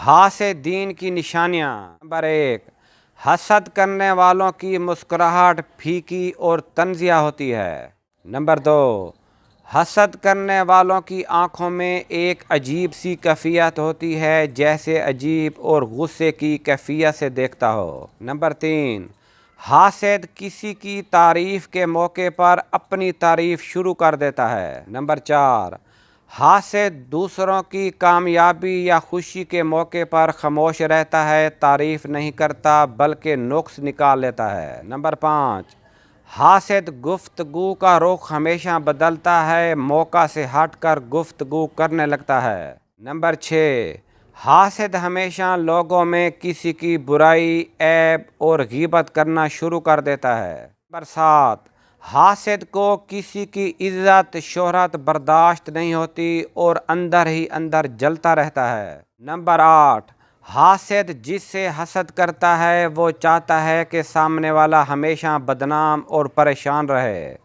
حاسدین کی نشانیاں۔ نمبر 1، حسد کرنے والوں کی مسکراہٹ پھیکی اور طنزیہ ہوتی ہے۔ نمبر 2، حسد کرنے والوں کی آنکھوں میں ایک عجیب سی کیفیت ہوتی ہے، جیسے عجیب اور غصے کی کیفیت سے دیکھتا ہو۔ نمبر 3، حاسد کسی کی تعریف کے موقع پر اپنی تعریف شروع کر دیتا ہے۔ نمبر 4، حاسد دوسروں کی کامیابی یا خوشی کے موقع پر خاموش رہتا ہے، تعریف نہیں کرتا بلکہ نقص نکال لیتا ہے۔ نمبر 5، حاسد گفتگو کا رخ ہمیشہ بدلتا ہے، موقع سے ہٹ کر گفتگو کرنے لگتا ہے۔ نمبر 6، حاسد ہمیشہ لوگوں میں کسی کی برائی، عیب اور غیبت کرنا شروع کر دیتا ہے۔ نمبر 7، حاسد کو کسی کی عزت، شہرت برداشت نہیں ہوتی اور اندر ہی اندر جلتا رہتا ہے۔ نمبر 8، حاسد جس سے حسد کرتا ہے وہ چاہتا ہے کہ سامنے والا ہمیشہ بدنام اور پریشان رہے۔